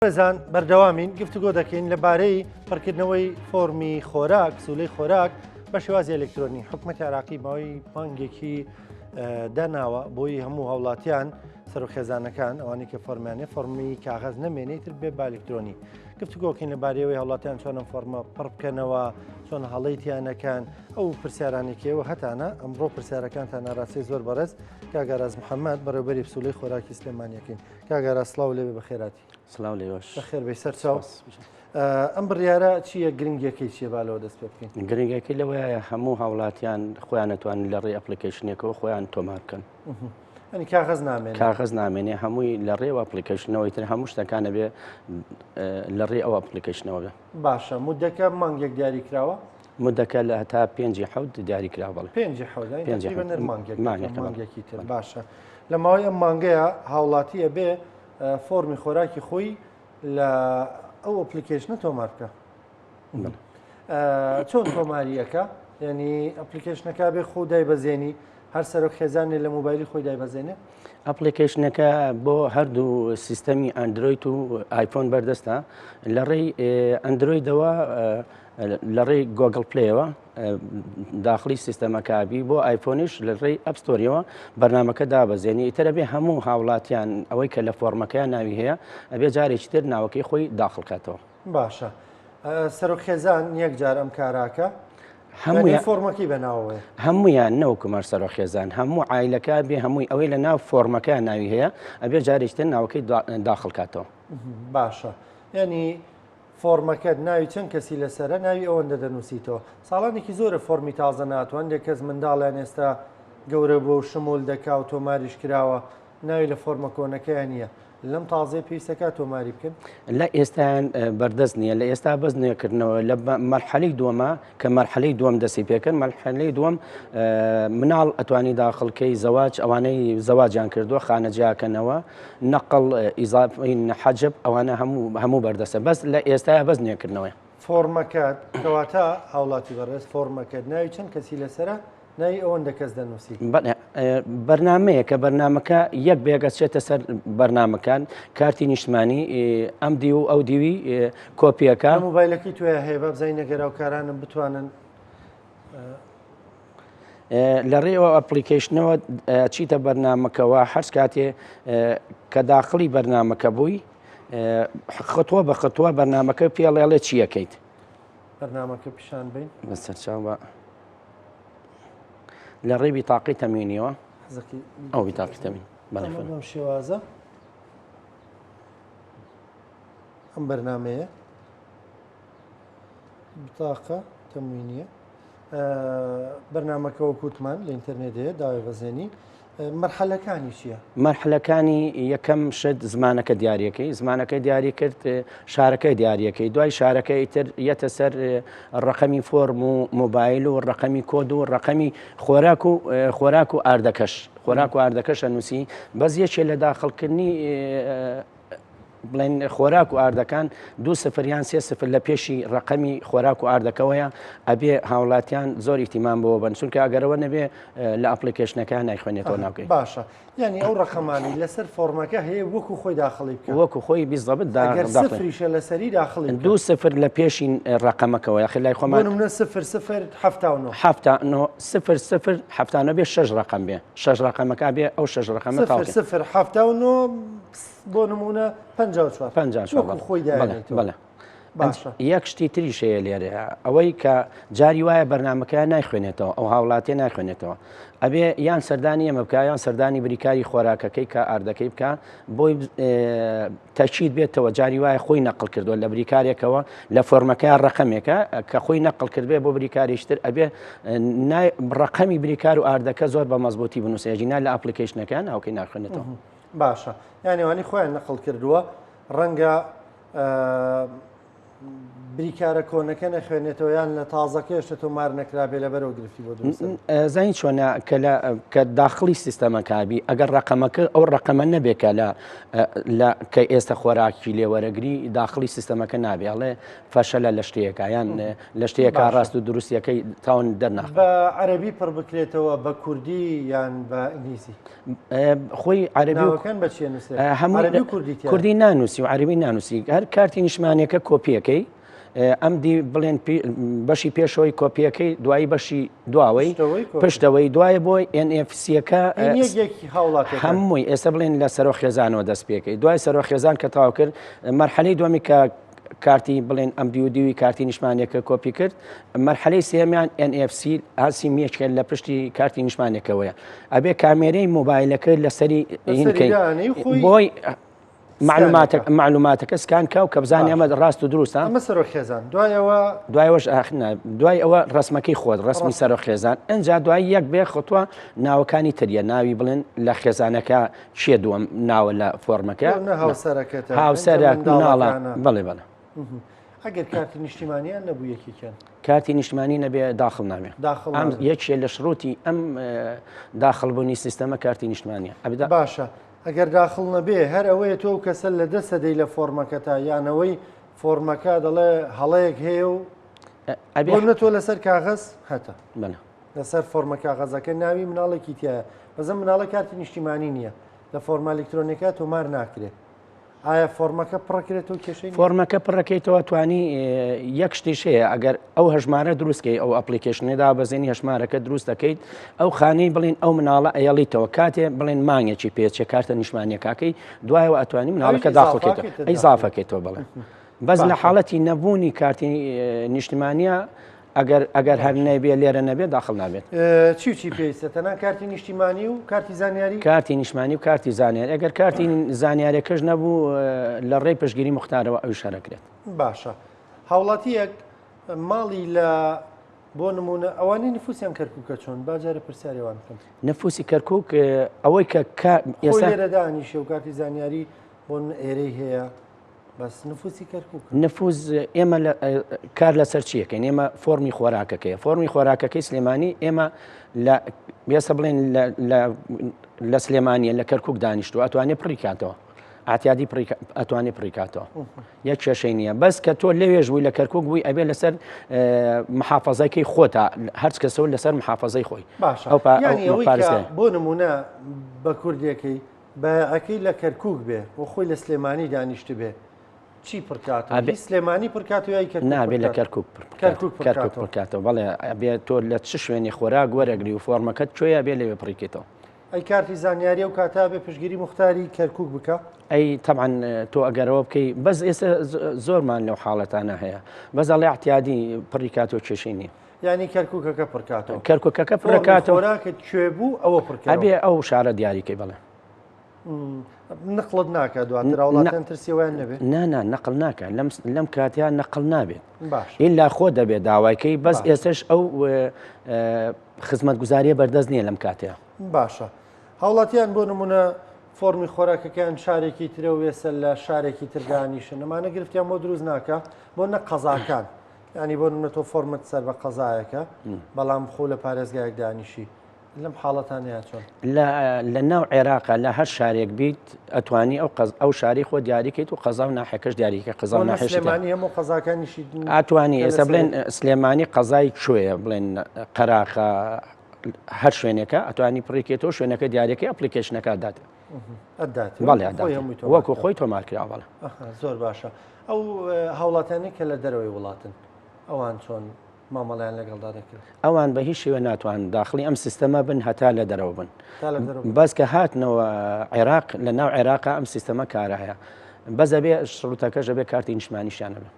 بەزان بەردەوامین گفتوگۆ دەکەین لەبارەی پڕکردنەوەی فۆرمی خۆراک سولەی خۆراک بە شێوازی ئەلکترۆنی حکوومەتی عێراقی ماوەی مانگێکی داناوە بۆی هەموو هاوڵاتیان سەرۆکخێزانەکان ئەوانەی کە فۆرمیانێ فۆرمی کاغەز نەمێنێت تر بێ بە ئەلکترۆنی گفتوگۆکەین لەبارەوەی هاوڵاتیان چۆنە فۆرمە پڕ بکەنەوە چۆن هەڵەیتیانەکان ئەو پرسیارانێکیەوە هەتانە ئەمڕۆ پرسیارەکانتان ناڕاستی زۆر بەڕێز کاگەراز محەممەد بەڕێوەبەری سولەی خۆراکی سلێمانیەکەین کاگەرا سڵاو لێبێ بەخێراتی سلااو لێوەش بەخێر بەی سەر چاو ئەم بڕیارە چییە گرنگەکەی چیە بالەوە دەست پێ بکەین گرنگەکەی لەوەیە هەموو هاوڵاتیان خۆیان نەتوانن لە ڕێی ئەپلیکیشنێکەوە خۆیان تۆمار بکەن ئەنی کاغەز نامێن کاغەز نامێنێ هەمووی لە ڕێوە ئەپلیکیشنەوەی تر هەموو شتەکانە بێ لە ڕێ ئەو ئەپلیکیشنەوە بێ باشە مودەکە مانگێک دیاری کراوە مدەکە لە هەتا 5 دیاری کرا بڵێ 5 مانگێکی تر باشە لە ماوەی ئەم مانگەیە هاوڵاتیە بێ فۆرمی خۆراکی خۆی لە ئەو ئەپلیکیشنە تۆمار بکە چۆن تۆماریەکە یعنی ئەپلیکیشنەکە بێ خۆ دایبەزێنی هەر سەرۆک خێزانێ لە موبایلی خۆی دایبەزێنێ ئەپلیکیشنەکە بۆ هەردوو سیستەمی ئەندروید و ئایفۆن بەردەستە لە ڕێی ئەندرویدەوە لە ڕێی گۆگل پلەیەوە داخلی سیستەمەکبی بۆ ئایفۆنیش لە ڕێی ئەپستۆریەوە بەرنمەکە دابەزێنی ئیترە بێ هەموو هاوڵاتیان ئەوەی کە لە فۆرمەکەیان ناوی هەیە ئەبێ جارێکی تر ناوەکەی خۆی داخڵکاتەوە باشە سەرۆک خێزان یەک جار ئەم کاراکە فۆرمەکەی بەناوەیە هەمویان نەوەکومەر سەرۆک خێزان هەموو عیلەکە بێ هەمووی ئەوەی لە ناو فۆرمەکە ناوی هەیە ئەبێ جارێکی تر ناوەکەی داخڵکاتەوە باشە ینی فۆرمەکەت ناوی چەند کەسی لەسرە ناوی ئەوەندە دەنووسیتەوە ساڵانێکی زۆرە فۆرمی تازە ناتوان لێ کەس منداڵیان ئێستا گەورە بۆ شمول دەکا و تۆماریش کراوە ناوی لە فۆرمە کۆنەکەیان نییە لەم تازای پێویستەکە تۆماری بکەن لە ئێستایان بەردەست نییە لە ئێستا بەس نوێکردنەوە لە مەرحەلەی دووەمە کە مەرحەلەی دووەم دەسی پێکەن مەرحەلەی دووەم مناڵ ئەتوانی داخڵکەی زەواج ئەوانەی زەواجیان کردووە خانەجیاکەنەوە نەقڵ ئیزافین حەجب ئەوانە هەموو بەردەستە بەس لە ئێستاە بەس نوێکردنەوەی فۆرمەکەت کەواتە هاوڵاتی بەڕێز فۆرمەکەت ناوی چەند کەسی لەسرە ناوی ئەوەندە کەس دەنووسی بەرنمەیە کە بەرنمەکە یەک بێگەچێتە سەر بەرنمەکان کارتی نیشتمانی ئەم دی و ئەو دیوی کۆپیەکە مۆبایلەکەی توێ هەیە بە بزای نەگەراوکارانم بتوانن لە ڕێەوە ئەپلیکیشنەوە چیتە بەرنمەکەەوە هەر کاتێ کە داخلی بەرنمەکە بووی خطوە بە خطوە بەرنمەکە پێڵێڵێ چیەکەیت بەرنمەکە پیشان بین بەسەرچاوە لە ڕێ بیتاقی تەمینیەوە ئەو بیتاقی تەمین بەم شێوازە ئەم بەرنمەیە بتاقە تەموینیە بەرنمەکەەوە کووتمان لە ئینتەرنێت هەیە داوای بەزێنی مەرحەلەکانی چییە؟ مەرحەلەکانی یەکەم شت زمانەکە دیارەکەی زمانەکەی دیاری کرد شارەکەی دیارەکەی دوای شارەکەی تر یەتە سەر ڕقەمی فۆرم و مۆبایل و ڕقەمی کۆد و ڕقەمی خۆراک و ئاردەکەش خۆراک و ئاردەکەشە نووسی بەس یەکێ لە داخڵکردنی بڵێن خۆراک و ئاردەکان 2 0 لە پێشی ڕقەمی خۆراک و ئاردەکەوەیە ئەبێ هاوڵاتیان زۆر ئیتیمان بۆ بن چونکە ئەگەرەوە نەبێ لە ئەپلیکیشنەکان نایخوێنێتەوە ناوکەی باشە یعنی ئەو ڕقەمانی لەسەر فۆرمەکە هەیە وەکو خۆی داخڵی بکە وەکو خۆی بیزەبت سفریشە لەسەری داخڵی 2 0 لە پێشین ڕقەمەکەەوە یاخلای خۆمان 0 بێ 6 ڕقم بێ 6 ڕقەمەکە بێ ئەو 6 ڕقەمە بۆ نمونە 54 خۆی بەڵێ یەک شتی تریشەیە لێرە ئەوەی کە جاری وایە بەرنمەکە نایخوێنێتەوە ئەو هاوڵاتێ نایخوێنێتەوە ئەبێ یان سەردانی ئەمە بکە یان سەردانی بریکاری خۆراکەکەی کە ئاردەکەی بکە بۆی تەچید بێتەوە جاری وایە خۆی نەقل کردووە لە بریکارێکەوە لە فۆرمەکە ڕقەمێکە کە خۆی نەقل کردبێ بۆ بریکاریشتر ئەبێ ڕقەمی بریکار و ئاردەکە زۆر بە مەزبوطی بنووسێژینا لە ئەپلیکیشنەکان ئەوکەی ناخوێنێتەوە باشە یانێوانی خۆیان نەقل کردووە ڕەنگە بریکارە کۆنەکە نەخوێنێتەوە یان لە تازەکەشتە تۆمار نەکرابێ لە بەرەو گرفتی بۆ دروست زین چۆنە کە داخلی سیستەمەکبی ئەگەر ڕقەمەکە ئەو ڕقەمە نەبێکە کە ئێستا خۆراکی لێوەرەگری داخلی سیستەمەکە نابێ ئەڵێ فەشەلە لە شتەیەەکە یان لە شتەیەکە ڕاست و دروستیەکەی تاون دەرناخ بە عەرەبی پڕ بکرێتەوە بە کوردی یان بە ئینگلیزی خۆی عەرەبیەکان بە چێ نووسێت هەموو کوردی نانووسی و عەربی نانووسی هەر کارتی نیشتمانیەکە کۆپیەکەی ئەم دی بڵێن بەشی پێشەوەی کۆپیەکەی دوایی بەشی دواوەی پشتەوەی دوایە بۆی NFCەکە هەمووی ئێستا بڵێن لە سەرۆ خێزانەوە دەست پێکەی دوای سەرۆ خێزان کە تاوا کرد مەرحەلەی دومی کە کارتی بڵێن ئەم دیودیوی کارتی نیشتمانیەکە کۆپی کرد مەرحەلەی سێمیان NFC هاسی میچکە لە پشتی کارتی نیشتمانیەکەوەیە ئەبێ کامێرەی مۆبایلەکە لەسەری هینکەی بۆی معلوماتەکە سکان کا و کە بزانانی ئەمە ڕاست و دروستە ئەمە سەرۆ خێزان دوایەوەش دوای ئەوە ڕسمەکەی خۆت ڕسمی سەرۆ خێزان ئەجا دوای یەک بێ خۆتوە ناوەکانی تریە ناوی بڵێن لە خێزانەکە چیە دووەم ناوە لە فۆرمەکە هاوسەرە ناڵە بڵێ بڵێ ئەگەر کارتی نیشتیمانیان نەبوو یەکێکیان کارتی نیشتمانی نەبێ داخل نامێ ئەم یەکێ لە شروتی ئەم داخلبوونی سیستەمە کارتی نیشتمانیە باشە ئەگەر داخل نەبێ هەر ئەوەیە تۆ کەسە لە دەسەدەی لە فۆرمەکەتا یانەوەی فۆرمەکە دەڵێ هەڵەیەک هەیە و ئەبێ تۆ لەسەر کاغەز هەتە لەسەر فۆرمە کاغەزەکە ناوی مناڵێکی تایە بەزە مناڵە کارتی نیشتیمانی نییە لە فۆرمە ئەلکترۆنیکا تۆمار ناکرێت ئایا فۆرمەکە پڕەکرێتەوە کێشەی فۆرمەکە پڕەکەیتەوە توانی یەک شتیش هەیە ئەگەر ئەو هەژمارە دروستکەی ئەو ئەپلیکیشنێدا بەزێنی هەژمارەکە دروست دەکەیت ئەو خانەی بڵین ئەو مناڵە ئەیەڵیتەوە کاتێ بڵێن مانگێکی پێچێ کارتە نیشتمانیەکەکەی دوایەوە ئەتوانی مناڵەکە داخڵکەیتەوە ئەی زافەکەیتەوە بڵێن بەس لە حاڵەتی نەبوونی کارتی نیشتیمانیە ئەگەر هەر نەبێ لێرە نەبێت داخل نابێت چی پێویستە تەنها کارتی نیشتیمانی و کارتی زانیاری کارتی نیشتمانی و کارتی زانیاری ئەگەر کارتی زانیاریەکەش نەبوو لە ڕێی پشتگیری مختارەوە ئەوی شارەکرێت باشە هاوڵاتیەک ماڵی لە بۆ نمونە ئەوانەی نفوسیان کەرکووکە چۆن باجارە پرسیارێوان بکەم نفوسی کەرکووک ئەوەی کە ئێستا لێرە دانیشە و کارتی زانیاری بۆ ئێرەی هەیە بەس نفوسی کەرکووک نفوز ئێمە کار لەسەر چیەکەین ئێمە فۆرمی خۆراکەکەیە فۆرمی خۆراکەکەی سلێمانی ئێمە بێسە بڵێن لە سلێمانیە لە کەرکووک دانیشتوە ئەتوانێت پڕیکاتەوە ئاتیادی ئەتوانێت پڕیکاتەوە یەک کێشەی نییە بەس کە تۆ لەوێژ بووی لە کەرکووک بووی ئەبێ لەسەر محافەزەکەی خۆتە هەرچ کەسەوە لەسەر محافەزەی خۆی بۆ نمونە بە کوردیەکەی بەعەکەی لە کەرکووک بێ و خۆی لە سلێمانی دانیشت بێ چی پڕکاتەوە سلێمانی پڕکاتەوەی نابێت لە کەرکووک پڕکاتەوە بەڵێ ئەبێ تۆ لە چ شوێنی خۆراک وەرەگری و فۆرمەکەت کوێیە بێ لەوێ پڕیکێتەوە ئەی کارتی زانیاری و کاتا بێ پشتگیری مختاری کەرکووک بکە ئەی تەبعاً تۆ ئەگەرەوە بکەی بەس ئێستا زۆرمان لەو حاڵەتانە هەیە بەس ئەڵێ احتیادی پڕیکاتەوە کێشەی نییە ینی کەرکووکەکە پڕکاتەوە کەرکووکەکە پڕکاتەوە خۆراکت کوێ بوو ئەوە پڕکات ئەبێ ئەو شارە دیاریکەی بڵێ نقڵت ناکە دواتر وڵاتیان ترسیوان نەبێت نانا نقل ناکە لەم کاتیان نقل نابێت ئیلا خۆ دەبێت داوایکەی بەس ئێستش ئەو خزمەتگوزاریە بەردەست نییە لەم کاتەیە باشە هاوڵاتیان بۆ نمونە فۆرمی خۆراکەکەیان شارێکی ترە و وێسە لە شارێکی ترگانیشن نەمانە گرفتیان بۆ دروست ناکە بۆ نە قەزاکان ینی بۆ نمونە تۆ فۆرمت سەر بە قەزایەکە بەڵام خۆ لە پارێزگایەک دانیشی لەم حاڵەتانەیە چۆن لە ناو عێراقا لە هەر شارێک بیت ئەتوانی ئەو شاری خۆ دیاریکەیت و قەزا و ناحەکەش دیاریکە قەزا و ناحێشتمانی هەموو قەزاکانیشی ئەتوانی ئێستا بڵێن سلێمانی قەزای کوێیە بڵێن قەراقە هەر شوێنێکە ئەتوانی پڕیکێتەوە شوێنەکە دیارەکەی ئەپلیکیشنەکە دات بەڵێ وەکو خۆی تۆمار کرا بەڵێ زۆر باشە ئەو هاوڵاتانی کە لە دەرەوەی وڵاتن ئەوان چۆن مامەڵیان لەگەڵدا دەکرد ئەوان بە هیچ شێوە ناتوان داخلی ئەم سیستەمە بن هەتا لە دەرەوە بن بەس کە هاتنەوە عێراق لە ناو عێراقا ئەم سیستەمە کارە هەیە بەزە بێ شڕوتەکەش بێ کارتی نیشتمانیشیانە بێ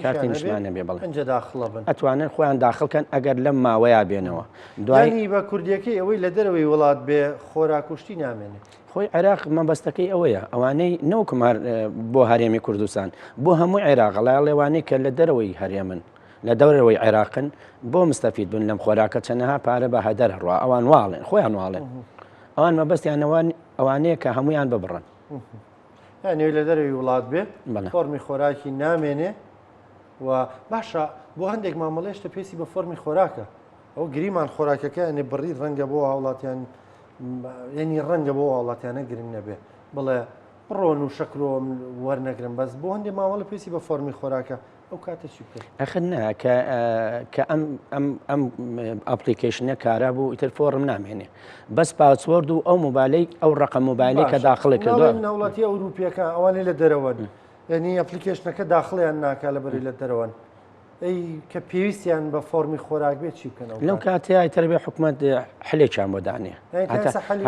کارتی نیشتمانە بێ بڵێ ئەنجە داخڵە بن ئەتوانن خۆیان داخڵکەن ئەگەر لەم ماوەیە بێنەوە دوایی بە کوردیەکەی ئەوەی لە دەرەوەی وڵات بێ خۆراکوشتی نامێنێت خۆی عێراق مەبەستەکەی ئەوەیە ئەوانەی نەوکمار بۆ هەرێمی کوردستان بۆ هەموو عێراق لەوانەیە کە لە دەرەوەی هەرێمن لە دەورەوەی عێراقن بۆ مستەفید بن لەم خۆراکە چەنەها پارە بە هەدەر ڕوا ئەوان واڵێن خۆیان واڵێن ئەوان مەبەستیان ئەوانەیە کە هەمویان ببڕن یانێ لە دەرەوەی وڵات بێ فۆرمی خۆراکی نامێنێ و باشە بۆ هەندێک مامەڵێشتە پێسی بە فۆرمی خۆراکە ئەو گریمان خۆراکەکە ئەنێ بڕی ڕەنگە بۆ هاوڵاتیان ینی ڕەنگە بۆ هاوڵاتیانە گرنگ نەبێ بڵێ ڕۆن و شەکرۆم وەرنەگرن بەس بۆ هەندێک مامەڵە پێسی بە فۆرمی خۆراکە ئەو کاتە چی بکەیت ئەخنا کە ئەم ئەپلیکیشنە کارا بوو ئیتر فۆرم نامێنێ بەس پاسوەرد و ئەو موبایلەی ئەو ڕقم موبایلی کە داخڵی کردووە ناوڵاتی ئەوروپیەکە ئەوانەی لە دەرەوەن یعنی ئەپلیکیشنەکە داخڵیان ناکا لە بەری لە دەرەوەن ئەی کە پێویستیان بە فۆرمی خۆراک بێت چی بکەنەوە لەو کاتەیە تەربێ حکوومەت حلێکیان بۆ دانێ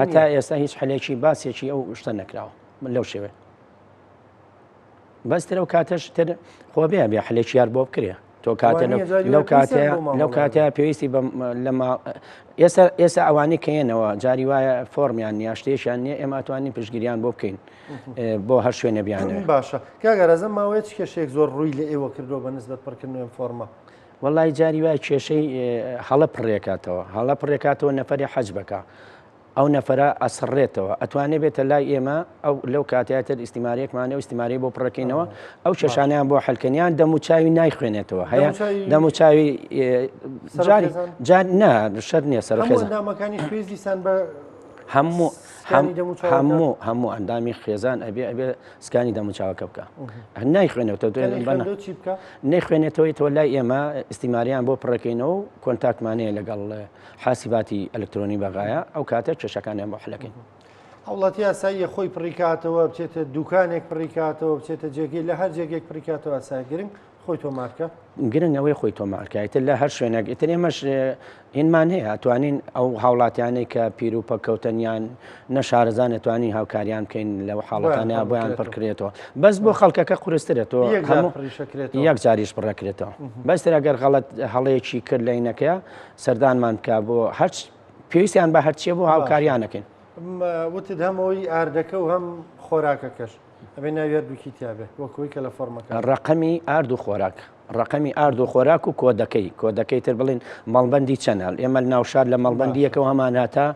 هەتا ئێستا هیچ حلێکی باسێکی ئەو شتە نەکراوە لەو شێوێ بەس ترە و کاتەش تر خۆ بێ بێ حلێکی یار بۆ بکرێ تۆ کاتە لەو کاتەیە پێویستی ئێستا ئەوانەی کەێنەوە جاری وایە فۆرمیان یا شتێشیان نیە ئێمە ئەتوانین پشتگیریان بۆ بکەین بۆ هەر شوێنە بیانێ باشە کاگەرەزە ماوەیە چ کێشەیەک زۆر ڕووی لە ئێوە کردەوە بە نسبەت پڕکردنەوەی فۆرمە وەڵای جاری وایە کێشەی هەڵە پڕێکاتەوە نەفەری حەج بکە ئەو نەفرە ئەسڕێتەوە ئەتوانێت بێتە لای ئێمە ئەو لەو کاتیاتر ئیسیمارێکمانە و ئیسیماری بۆ پڕەکەینەوە ئەو کێشانیان بۆ حەلکەنیان دەموچاوی نایخوێنێتەوە هەیە دەموچاوی شەر نییە سەرخێزانەکانی پێویستیسان بە هەموو ئەندامی خێزان ئەبێ سکانی دەموچاوەکە بکە نەیخوێنێتەوەی تۆ لای ئێمە ئیسیماریان بۆ پڕەکەینەوە و کۆنتاکتمانەیە لەگەڵ حاسیباتی ئەلکترۆنی بەغایە ئەو کاتە کێشەکانیان بۆ حلەکەین هەوڵاتی یاساییە خۆی پڕیکاتەوە بچێتە دوکانێک پڕیکاتەوە بچێتە جێگەی لە هەر جێگێک پڕیکاتەوە ئاسای گرنگ خۆی تۆمارکە گرنگەوەی خۆی تۆمارکایتر لە هەر شوێنێک ئیتر ئێمەش هینمان هەیە ئەتوانین ئەو هاوڵاتیانەی کە پیر و پەکەوتنیان نەشارەزان ئەتوانی هاوکاریان بکەین لەو حاڵەتانەیە بۆیان پڕکرێتەوە بەس بۆ خەڵکەکە قورسترێتەوە یەک جاریش پڕەکرێتەوە بەستر ئەگەر غەڵەت هەڵەیەکی کرد لە عینەکەیە سەردانمان بکە بۆ هەر پێویستیان بە هەرچیە بۆ هاوکاریانەکەین وتت هەمەوەی ئاردەکە و هەم خۆراکەکەش ئەبێ ناوێر دوکیتیابێ وەکوی کە لە فۆرمەکە ڕقەمی ئارد و خۆراک ڕقەمی ئارد و خۆراک و کۆدەکەی تر بڵین مەڵبەندی چەنەل ئێمە ناوشار لە مەڵبەندیەکەەوە هەماناتە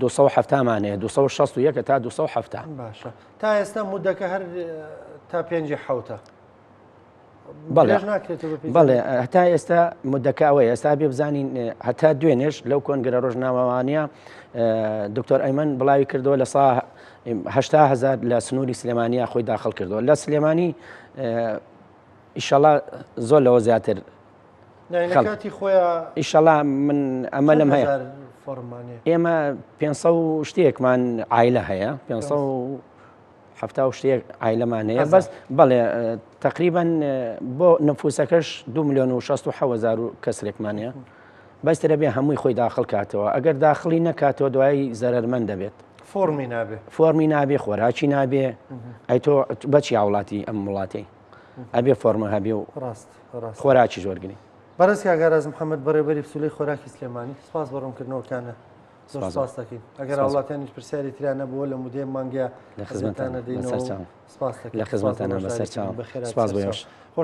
270مانەیە 261 تا 270 باشە تا ئێستا مودەکە هەر تا 5 حوتە بەڵێ هەتا ئێستا مودەکەوەی ئێستا بێ بزانین هەتا دوێنێش لەو کۆنگرە ڕۆژنامەوانە دکتۆر ئەیمەن بڵاوی کردەوە لە سا 800,000 لە سنووری سلێمانیا خۆی داخل کردەوە لە سلێمانی ئیشەڵا زۆر لەوە زیاتر ئیشەڵا من ئەمە لەم هەیە ئێمە 500 شتێکمان عایلە هەیە 570 شتێک عایلەمان هەیە بەس بەڵێ تقریبا بۆ نفوسەکەش 2,670,000 کەسرێکمان هەیە بەسترە بێ هەمووی خۆی داخل کاتەوە ئەگەر داخلی نەکاتەوە دوایی زەرمەند دەبێت فۆرمی نابێ خۆراکی نابێ ئەی تۆ بەچی وڵاتی ئەم وڵاتی ئەبێ فۆرمە هەبێ و خۆراکی زۆرگنی بەڕست کاگەراز محەممەد بەڕێبەری پسولەی خۆراکی سلێمانی سپاس بەڕوونکردنەوەکانە سپاس دەکەین ئەگەر وڵاتیانیش پرسیاری تریانە بووە لە مودێ مانگە لە خزمەتانە دەینەوە لە خزمەتانە بەسەر چاوم سپاس بۆ